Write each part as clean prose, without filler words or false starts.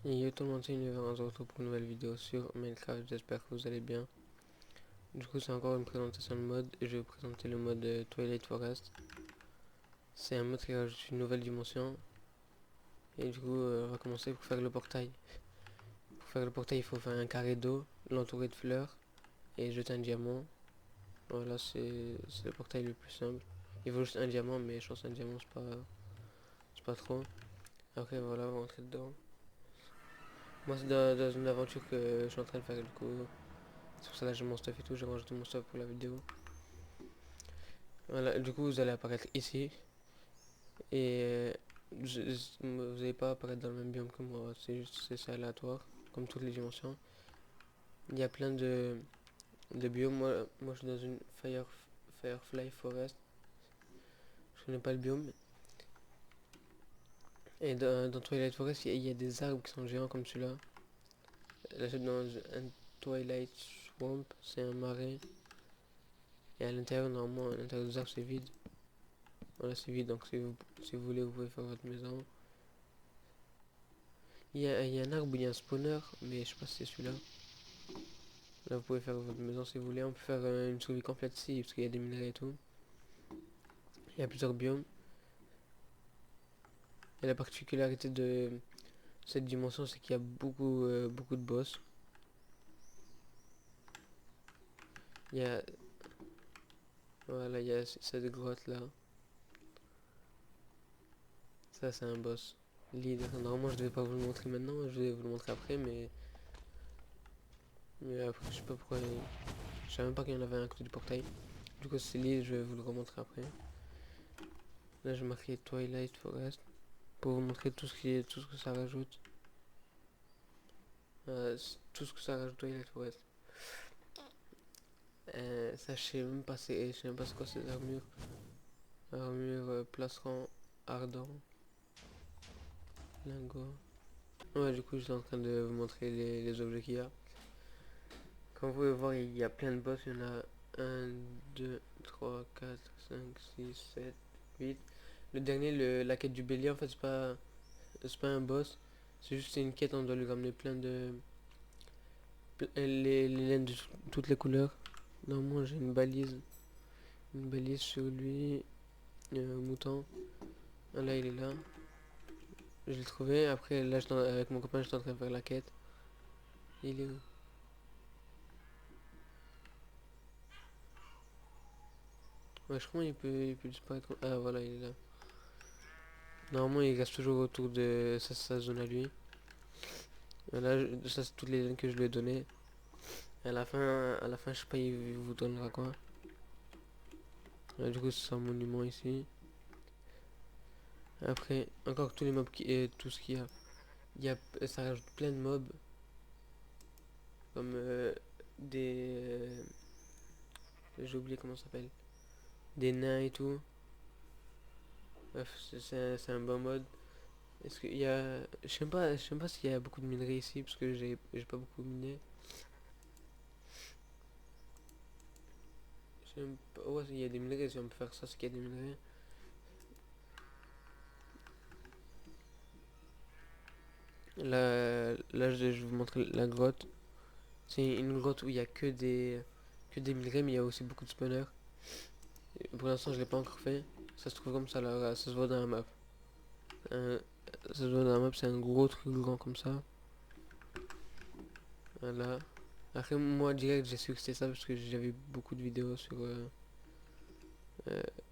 Et yo tout le monde, c'est Univers, on se retrouve pour une nouvelle vidéo sur Minecraft, j'espère que vous allez bien. Du coup c'est encore une présentation de mode, et je vais vous présenter le mode Twilight Forest. C'est un mode qui rajoute une nouvelle dimension, et du coup on va commencer pour faire le portail. Pour faire le portail il faut faire un carré d'eau, l'entourer de fleurs, et jeter un diamant. Voilà, c'est le portail le plus simple. Il faut juste un diamant, mais je pense un diamant c'est pas trop. Après voilà, on va rentrer dedans. Moi c'est dans une aventure que je suis en train de faire du coup. C'est pour ça que j'ai mon stuff et tout, j'ai rangé tout mon stuff pour la vidéo. Voilà, du coup vous allez apparaître ici. Et vous n'allez pas apparaître dans le même biome que moi, c'est aléatoire, comme toutes les dimensions. Il y a plein de biomes, moi je suis dans une Firefly Forest. Je connais pas le biome. Et dans Twilight Forest, il y a des arbres qui sont géants comme celui-là. Là je suis dans un Twilight Swamp, c'est un marais. Et à l'intérieur, normalement, à l'intérieur des arbres c'est vide. Voilà, c'est vide, donc si vous voulez, vous pouvez faire votre maison. Il y a un arbre où il y a un spawner, mais je sais pas si c'est celui-là. Là, vous pouvez faire votre maison si vous voulez. On peut faire une survie complète ici, parce qu'il y a des minerais et tout. Il y a plusieurs biomes. Et la particularité de cette dimension, c'est qu'il y a beaucoup de boss. Il y a... Voilà, il y a cette grotte là. Ça, c'est un boss. Leader. Normalement, je devais pas vous le montrer maintenant, je vais vous le montrer après, mais après, je sais pas pourquoi. Je savais même pas qu'il y en avait un à côté du portail. Du coup, c'est lead, je vais vous le remontrer après. Là, je vais marquer Twilight Forest pour vous montrer tout ce que ça rajoute. Tout ce que ça rajoute Twilight Forest. Ça, je sais même pas c'est quoi ces armures. Armure, placerant, ardent, lingot. Ouais, du coup, je suis en train de vous montrer les objets qu'il y a. Comme vous pouvez voir, il y a plein de boss. Il y en a un 2 3 4 5 6 7 8. Le dernier, la quête du bélier, en fait, c'est pas un boss. C'est juste une quête, on doit lui ramener plein de. Les laines de toutes les couleurs. Normalement, j'ai une balise. Une balise sur lui. Mouton. Ah, là, il est là. Je l'ai trouvé. Après, là, avec mon copain, j'étais en train de faire la quête. Il est où? Ouais, je crois qu'il peut disparaître. Ah, voilà, il est là. Normalement, il reste toujours autour de sa zone à lui. Là, ça, c'est toutes les zones que je lui ai données. À la fin, je sais pas, il vous donnera quoi. Là, du coup, c'est un monument ici. Après, encore tous les mobs tout ce qu'il y a. Ça rajoute plein de mobs. Comme des. J'ai oublié comment ça s'appelle. Des nains et tout. Bref, c'est un bon mode. Est-ce qu'il y a. Je sais pas s'il y a beaucoup de minerais ici, parce que j'ai pas beaucoup miné. Je sais même pas. Ouais, il y a des minerais, si on peut faire ça, c'est qu'il y a des minerais. Là je vais vous montrer la grotte. C'est une grotte où il y a que des minerais, mais il y a aussi beaucoup de spawners. Pour l'instant, je l'ai pas encore fait. Ça se trouve comme ça, là, ça se voit dans la map. Un- Ça se voit dans la map, c'est un gros truc grand comme ça. Voilà. Après, moi, direct, j'ai su que c'était ça parce que j'avais beaucoup de vidéos euh,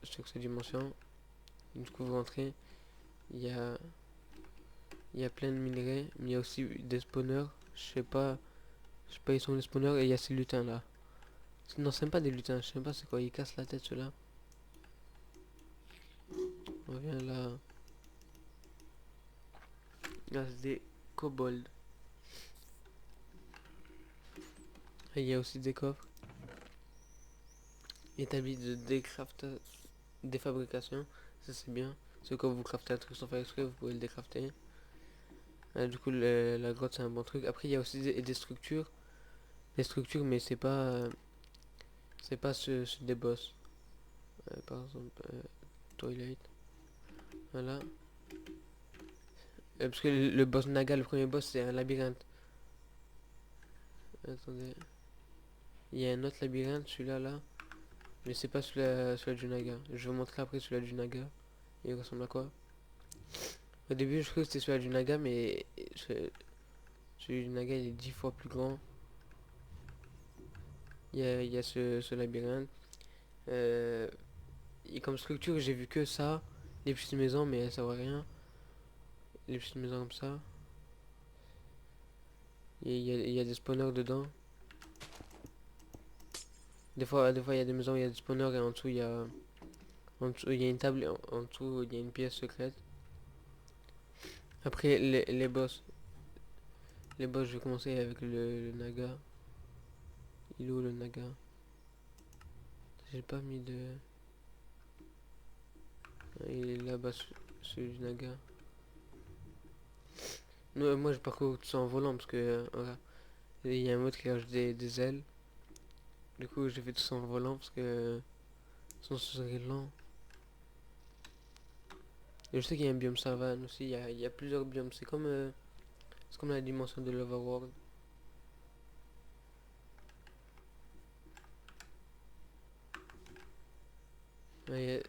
sur cette dimension. Du coup, vous rentrez, il y a, il y a plein de minerais, mais il y a aussi des spawners. Je sais pas, ils sont les spawners et il y a ces lutins là. Non, c'est même pas des lutins, je sais pas c'est quoi, ils cassent la tête ceux-là. On revient là. Là, c'est des kobolds. Et il y a aussi des coffres établis de défabrication. Ça, c'est bien. C'est quand vous craftez un truc sans faire exprès, vous pouvez le décrafter. Du coup, la grotte, c'est un bon truc. Après, il y a aussi des structures. Des structures, mais c'est pas ceux des boss. Par exemple, Twilight. Voilà. Parce que le boss Naga, le premier boss, c'est un labyrinthe. Attendez. Il y a un autre labyrinthe, celui-là, là. Mais c'est pas celui-là du Naga. Je vais vous montrer après celui-là du Naga. Il ressemble à quoi? Au début, je croyais que c'était celui-là du Naga, mais celui du Naga, il est 10 fois plus grand. Il y a ce labyrinthe. Et comme structure, j'ai vu que ça. Les petites maisons, mais ça voit rien. Les petites maisons comme ça. Il y a des spawners dedans. Des fois, il y a des maisons où il y a des spawners et en dessous, il y a une table et en dessous, il y a une pièce secrète. Après, les boss. Les boss, je vais commencer avec le Naga. Il est où le Naga? J'ai pas mis de... Il est là-bas, celui du Naga. Non, moi, je parcours tout ça en volant parce que... voilà. Il y a un mode qui lâche des ailes. Du coup, j'ai fait tout ça en volant parce que... Sinon, ce serait lent. Et je sais qu'il y a un biome savane aussi. Il y a plusieurs biomes. C'est comme la dimension de l'Overworld. Ouais,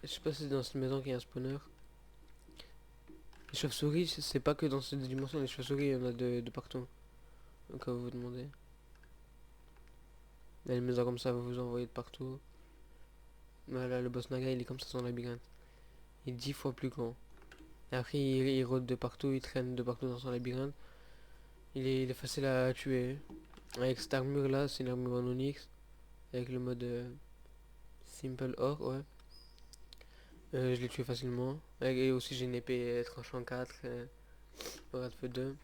je sais pas si c'est dans cette maison qu'il y a un spawner. Les chauves-souris, c'est pas que dans cette dimension. Les chauves-souris, il y en a de partout. Au cas où vous vous demandez. Les maisons comme ça, vous vous envoyez de partout. Voilà, le boss Naga, il est comme ça, son labyrinthe. Il est 10 fois plus grand. Et après, il rôde de partout, il traîne de partout dans son labyrinthe. Il est facile à tuer. Avec cette armure là, c'est une armure en onyx. Avec le mode Simple Or, ouais. Je l'ai tué facilement. Et aussi, j'ai une épée tranchant 4, bras de feu 2.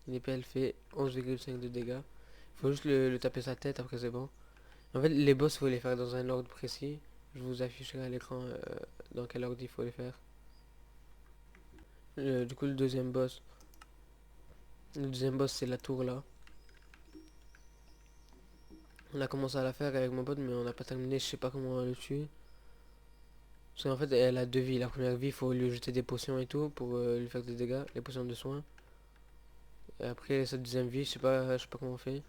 Une épée, elle fait 11,5 de dégâts. Faut juste le taper sa tête, après c'est bon. En fait, les boss, il faut les faire dans un ordre précis. Je vous afficherai à l'écran dans quel ordre il faut les faire. Du coup, le deuxième boss. Le deuxième boss, c'est la tour là. On a commencé à la faire avec mon pote, mais on n'a pas terminé. Je sais pas comment on le tue. Parce qu'en fait, elle a deux vies. La première vie, il faut lui jeter des potions et tout pour lui faire des dégâts, les potions de soins. Et après, sa deuxième vie, je sais pas comment on fait.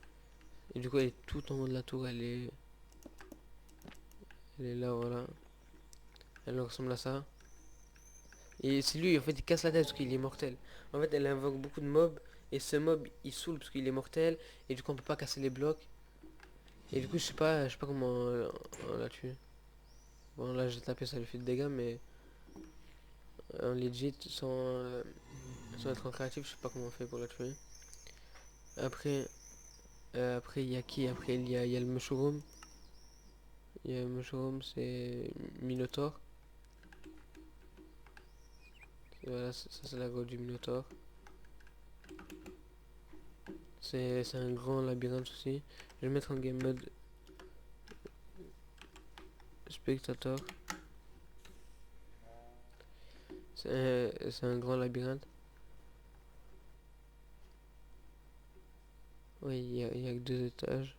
Et du coup, elle est tout en haut de la tour. Elle est là, voilà. Elle ressemble à ça. Et c'est lui, en fait, il casse la tête parce qu'il est mortel. En fait, elle invoque beaucoup de mobs. Et ce mob, il saoule parce qu'il est mortel. Et du coup, on peut pas casser les blocs. Et du coup, je sais pas comment on l'a tué. Bon, là, j'ai tapé, ça lui fait de dégâts, mais en legit, sans être en créatif, je sais pas comment on fait pour la tuer. Après, après, il y a qui? Après, il y a le Mushroom. Il y a le Mushroom, c'est Minotaur. Voilà, ça c'est la grotte du Minotaur. C'est un grand labyrinthe aussi. Je vais mettre en game mode spectator. C'est un grand labyrinthe. Oui, il y a que 2 étages.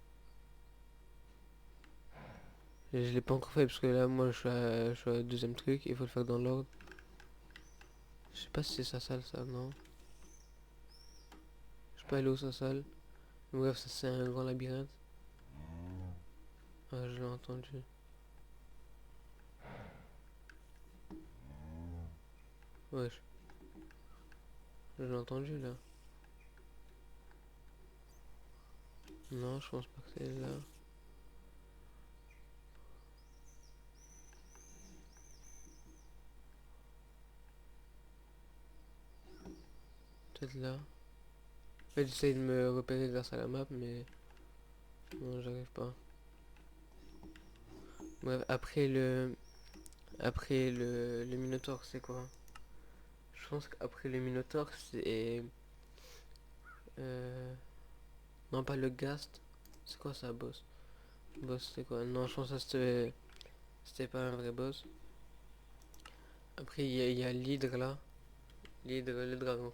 Et je l'ai pas encore fait parce que là, moi, je suis à deuxième truc. Il faut le faire dans l'ordre. Je sais pas si c'est sa salle, ça, non. Je sais pas aller où sa salle. Bref, ça c'est un grand labyrinthe. Ah, je l'ai entendu. Wesh. Je l'ai entendu là. Non, je pense pas que c'est là. Peut-être là. En fait, j'essaye de me repérer grâce à la map, mais non, j'arrive pas. Bref, après le Minotaur, c'est quoi? Je pense qu'après le Minotaur, c'est euh, non, pas le Ghast. C'est quoi ça, boss? Boss, c'est quoi? Non, je pense que ça c'était pas un vrai boss. Après, il y a l'hydre là. L'hydre, le dragon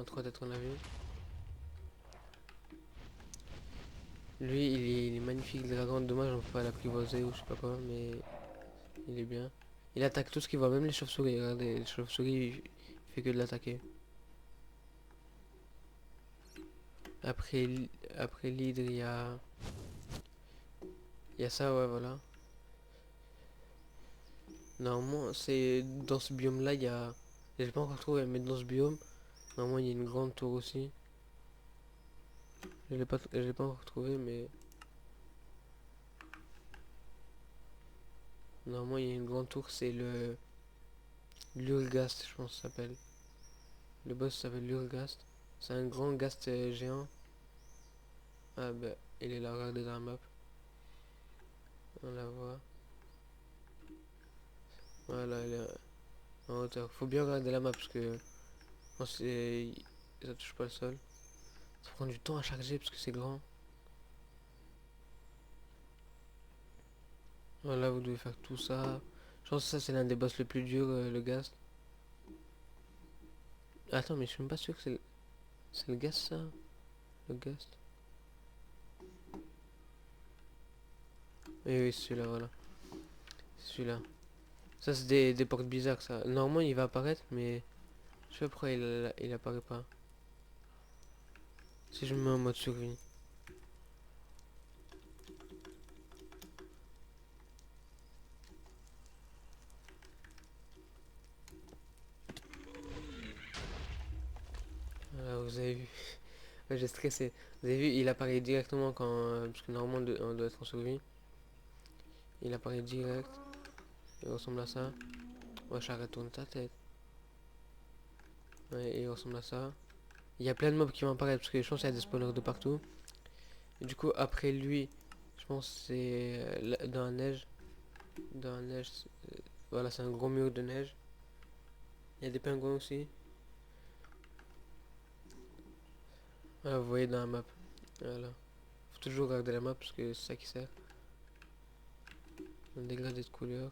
3 têtes qu'on a vu. Lui, il est magnifique, le dragon. Dommage, on peut pas l'apprivoiser ou je sais pas quoi, mais il est bien. Il attaque tout ce qu'il voit, même les chauves-souris. Regardez, les chauves-souris, il fait que de l'attaquer. Après, après l'hydre, il y a ça, ouais, voilà. Normalement, c'est dans ce biome-là, il y a... J'ai pas encore trouvé, mais dans ce biome, normalement, il y a une grande tour aussi. Je l'ai pas encore trouvé, mais... Normalement, il y a une grande tour, c'est le... L'Urgast, je pense que ça s'appelle. Le boss s'appelle l'Urgast. C'est un grand ghast géant. Ah bah, il est là, regardez dans la map. On la voit. Voilà, elle est en hauteur. Faut bien regarder la map parce que quand ça touche pas le sol. Ça prend du temps à charger parce que c'est grand. Voilà, vous devez faire tout ça. Je pense que ça c'est l'un des boss les plus durs, le ghast. Attends, mais je suis même pas sûr que c'est le ghast ça. Le ghast. Oui, oui, c'est celui-là, voilà. C'est celui-là. Ça c'est des portes bizarres ça. Normalement il va apparaître, mais je sais pas pourquoi il apparaît pas. Si je me mets en mode survie. Voilà, vous avez vu. Ouais, j'ai stressé. Vous avez vu, il apparaît directement quand... parce que normalement on doit être en survie. Il apparaît direct. Il ressemble à ça. Ouais, j'arrête de tourner ta tête. Ouais, il ressemble à ça. Il y a plein de mobs qui vont apparaître parce que je pense qu'il y a des spawners de partout. Et du coup, après lui, je pense que c'est dans la neige. Dans la neige, voilà, c'est un gros mur de neige. Il y a des pingouins aussi. Voilà, vous voyez dans la map. Voilà. Faut toujours garder la map parce que c'est ça qui sert. Un dégradé de couleur.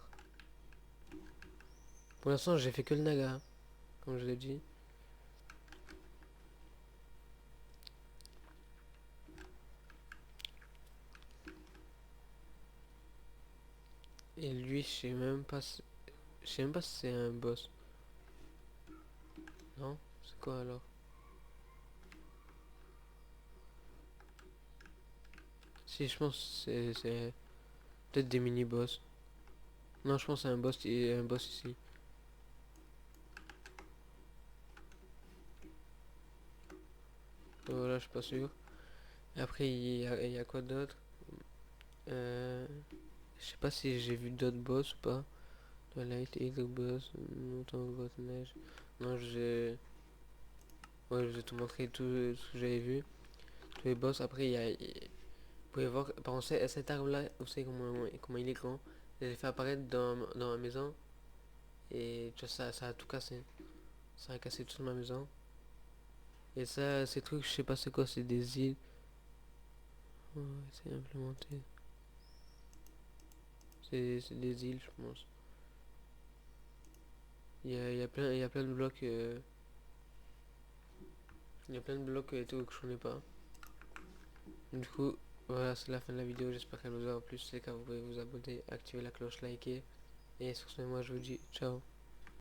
Pour l'instant, j'ai fait que le naga, hein, comme je l'ai dit. Et lui, je sais même pas si c'est un boss. Non? C'est quoi alors? Si, je pense que c'est peut-être des mini-boss. Non, je pense que c'est un boss ici. Voilà, je suis pas sûr. Après, il y a quoi d'autre? Euh, je sais pas si j'ai vu d'autres boss ou pas. Twilight, Hydro Boss, Mouton, Grotte Neige. Non, ouais, je vais te montrer tout ce que j'avais vu. Tous les boss. Après, vous pouvez voir, par exemple, cet arbre-là, vous savez comment il est grand. Je l'ai fait apparaître dans ma maison. Et tu vois, ça a tout cassé. Ça a cassé toute ma maison. Et ça, ces trucs, je sais pas c'est quoi, c'est des îles. Ouais, c'est implémenté. C'est des îles, je pense. Il y a plein de blocs. Il y a plein de blocs et tout que je connais pas. Du coup, voilà, c'est la fin de la vidéo. J'espère qu'elle vous aura plu. Si c'est le cas, vous pouvez vous abonner, activer la cloche, liker. Et sur ce, moi, je vous dis ciao.